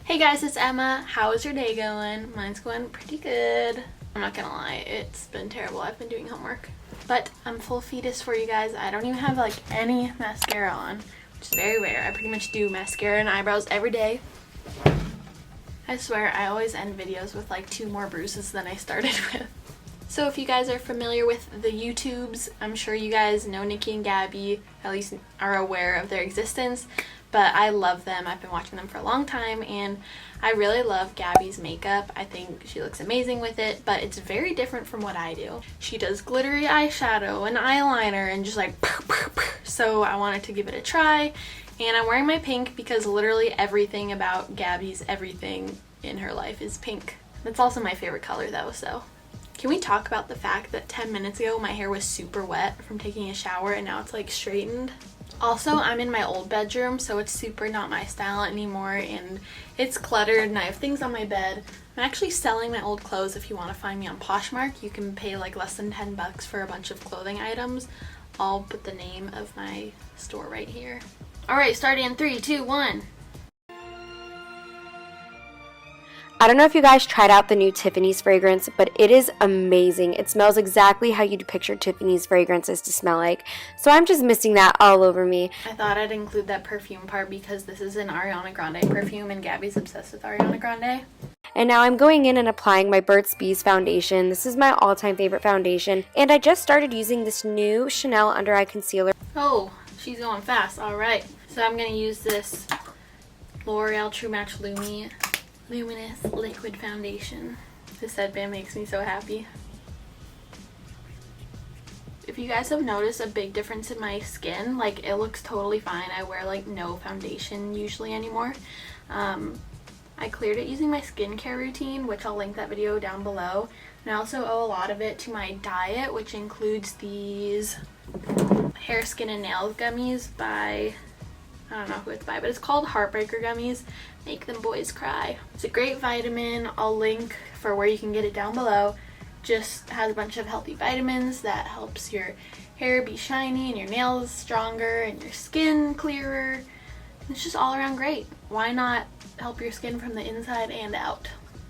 Hey guys, it's Emma. How is your day going? Mine's going pretty good. I'm not gonna lie, it's been terrible. I've been doing homework. But I'm full fetus for you guys. I don't even have like any mascara on, which is very rare. I pretty much do mascara and eyebrows every day. I swear I always end videos with like 2 more bruises than I started with. So if you guys are familiar with the YouTubes, I'm sure you guys know Nikki and Gabi, at least are aware of their existence, but I love them. I've been watching them for a long time and I really love Gabi's makeup. I think she looks amazing with it, but it's very different from what I do. She does glittery eyeshadow and eyeliner and just like so I wanted to give it a try. And I'm wearing my pink because literally everything about Gabi's everything in her life is pink. That's also my favorite color though, so. Can we talk about the fact that 10 minutes ago my hair was super wet from taking a shower and now it's like straightened? Also, I'm in my old bedroom, so it's super not my style anymore and it's cluttered and I have things on my bed. I'm actually selling my old clothes. If you want to find me on Poshmark, you can pay like less than 10 bucks for a bunch of clothing items. I'll put the name of my store right here. Alright, starting in 3, 2, 1. I don't know if you guys tried out the new Tiffany's fragrance, but it is amazing. It smells exactly how you'd picture Tiffany's fragrances to smell like. So I'm just missing that all over me. I thought I'd include that perfume part because this is an Ariana Grande perfume and Gabi's obsessed with Ariana Grande. And now I'm going in and applying my Burt's Bees foundation. This is my all-time favorite foundation. And I just started using this new Chanel under eye concealer. Oh, she's going fast. Alright. So I'm going to use this L'Oreal True Match Luminous Liquid Foundation. This headband makes me so happy. If you guys have noticed a big difference in my skin, like it looks totally fine. I wear like no foundation usually anymore. I cleared it using my skincare routine, which I'll link that video down below. And I also owe a lot of it to my diet, which includes these hair, skin, and nails gummies by, I don't know who it's by, but it's called Heartbreaker Gummies. Make them boys cry. It's a great vitamin. I'll link for where you can get it down below. Just has a bunch of healthy vitamins that helps your hair be shiny and your nails stronger and your skin clearer. It's just all around great. Why not help your skin from the inside and out?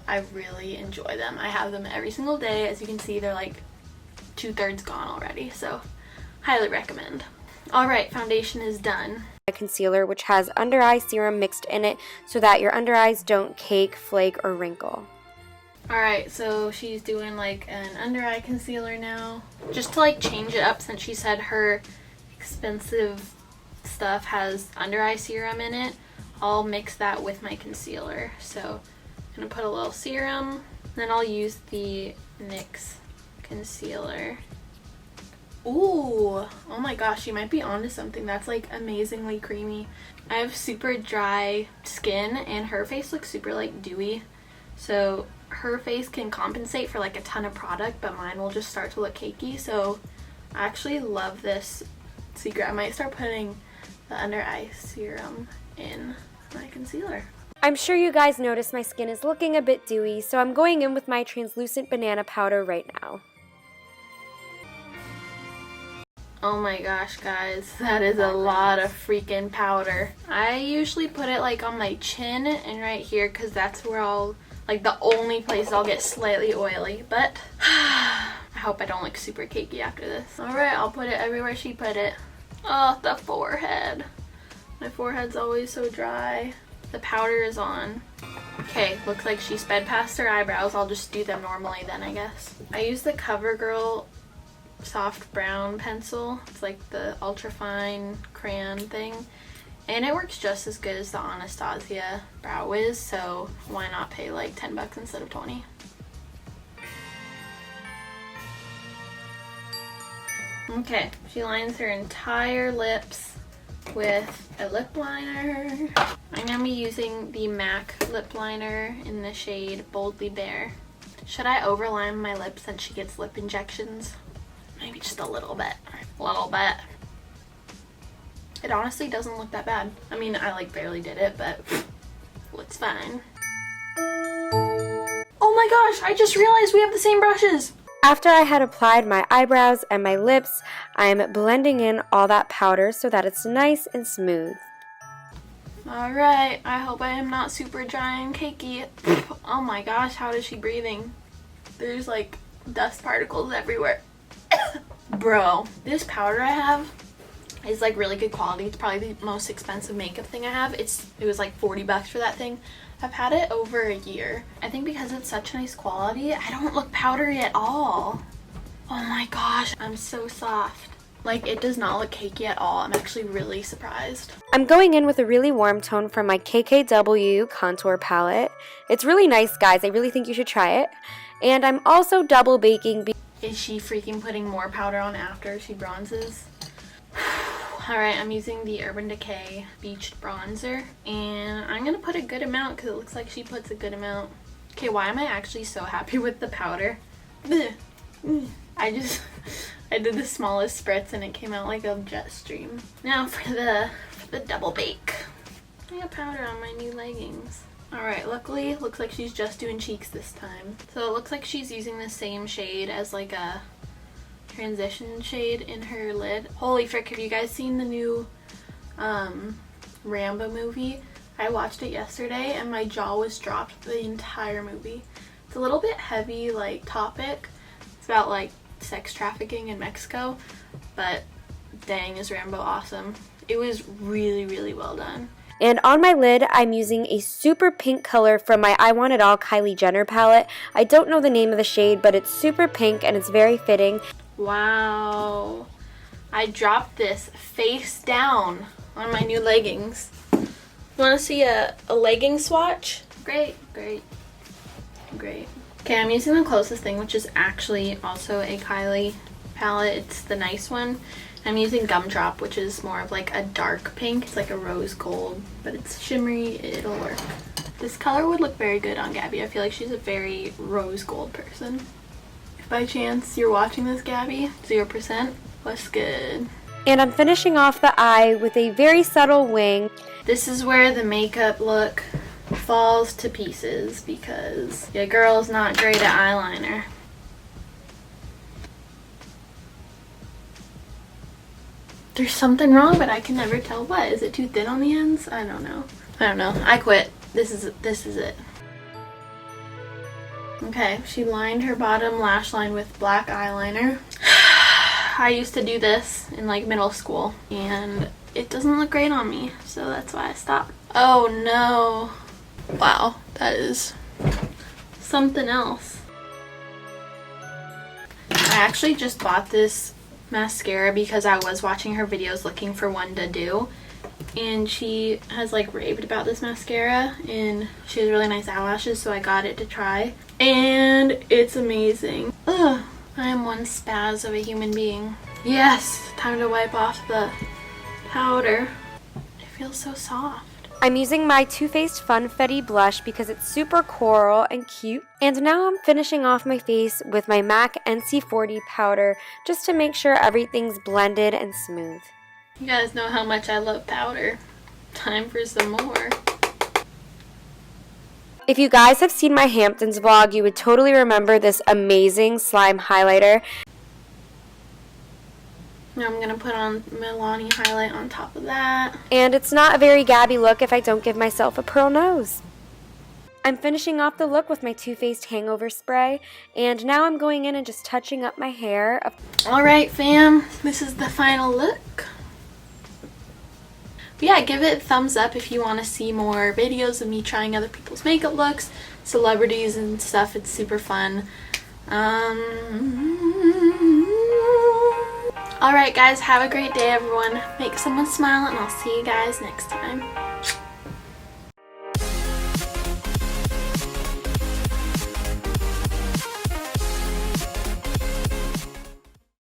I really enjoy them. I have them every single day. As you can see, they're like 2/3 gone already, so highly recommend. Alright, foundation is done. Concealer, which has under eye serum mixed in it so that your under eyes don't cake, flake, or wrinkle. Alright, so she's doing like an under eye concealer now. Just to like change it up, since she said her expensive stuff has under eye serum in it, I'll mix that with my concealer. So I'm gonna put a little serum, then I'll use the NYX concealer. Ooh, oh my gosh, you might be onto something. That's like amazingly creamy. I have super dry skin and her face looks super like dewy. So her face can compensate for like a ton of product, but mine will just start to look cakey. So I actually love this secret. I might start putting the under eye serum in my concealer. I'm sure you guys noticed my skin is looking a bit dewy, so I'm going in with my translucent banana powder right now. Oh my gosh, guys, that is a lot of freaking powder. I usually put it like on my chin and right here because that's where I'll, like the only place I'll get slightly oily, but I hope I don't look super cakey after this. Alright, I'll put it everywhere she put it. Oh, the forehead. My forehead's always so dry. The powder is on. Okay, looks like she sped past her eyebrows. I'll just do them normally then, I guess. I use the CoverGirl soft brown pencil. It's like the ultra fine crayon thing, and it works just as good as the Anastasia Brow Wiz, so why not pay like 10 bucks instead of 20. Okay, she lines her entire lips with a lip liner. I'm gonna be using the MAC lip liner in the shade Boldly Bare. Should I overline my lips since she gets lip injections? Maybe just a little bit. A little bit. It honestly doesn't look that bad. I mean, I like barely did it, but looks fine. Oh my gosh, I just realized we have the same brushes. After I had applied my eyebrows and my lips, I'm blending in all that powder so that it's nice and smooth. Alright, I hope I am not super dry and cakey. Oh my gosh, how is she breathing? There's like dust particles everywhere. Bro, this powder I have is like really good quality. It's probably the most expensive makeup thing I have. It was like 40 bucks for that thing. I've had it over a year. I think because it's such nice quality, I don't look powdery at all. Oh my gosh, I'm so soft. Like, it does not look cakey at all. I'm actually really surprised. I'm going in with a really warm tone from my KKW contour palette. It's really nice, guys. I really think you should try it. And I'm also double baking. Is she freaking putting more powder on after she bronzes? Alright, I'm using the Urban Decay Beached Bronzer. And I'm going to put a good amount because it looks like she puts a good amount. Okay, why am I actually so happy with the powder? I did the smallest spritz and it came out like a jet stream. Now for the double bake. I got powder on my new leggings. Alright, luckily it looks like she's just doing cheeks this time. So it looks like she's using the same shade as like a transition shade in her lid. Holy frick, have you guys seen the new Rambo movie? I watched it yesterday and my jaw was dropped the entire movie. It's a little bit heavy like topic. It's about like sex trafficking in Mexico, but dang is Rambo awesome. It was really, really well done. And on my lid, I'm using a super pink color from my I Want It All Kylie Jenner palette. I don't know the name of the shade, but it's super pink and it's very fitting. Wow. I dropped this face down on my new leggings. Want to see a legging swatch? Great, great, great. Okay, I'm using the closest thing, which is actually also a Kylie palette. It's the nice one. I'm using Gumdrop, which is more of like a dark pink. It's like a rose gold, but it's shimmery. It'll work. This color would look very good on Gabi. I feel like she's a very rose gold person. If by chance you're watching this, Gabi, 0%, what's good? And I'm finishing off the eye with a very subtle wing. This is where the makeup look falls to pieces because your girl's not great at eyeliner. There's something wrong, but I can never tell what. Is it too thin on the ends? I don't know. I quit. This is it. Okay, she lined her bottom lash line with black eyeliner. I used to do this in like middle school and it doesn't look great on me, so that's why I stopped. Oh no. Wow, that is something else. I actually just bought this mascara because I was watching her videos looking for one to do, and she has like raved about this mascara and she has really nice eyelashes, so I got it to try and it's amazing. Ugh, I am one spaz of a human being. Yes, time to wipe off the powder. It feels so soft. I'm using my Too Faced Funfetti blush because it's super coral and cute. And now I'm finishing off my face with my MAC NC40 powder just to make sure everything's blended and smooth. You guys know how much I love powder. Time for some more. If you guys have seen my Hamptons vlog, you would totally remember this amazing slime highlighter. Now I'm going to put on Milani highlight on top of that. And it's not a very Gabi look if I don't give myself a pearl nose. I'm finishing off the look with my Too Faced Hangover Spray. And now I'm going in and just touching up my hair. Alright fam, this is the final look. But yeah, give it a thumbs up if you want to see more videos of me trying other people's makeup looks, celebrities and stuff. It's super fun. Alright guys, have a great day everyone. Make someone smile and I'll see you guys next time.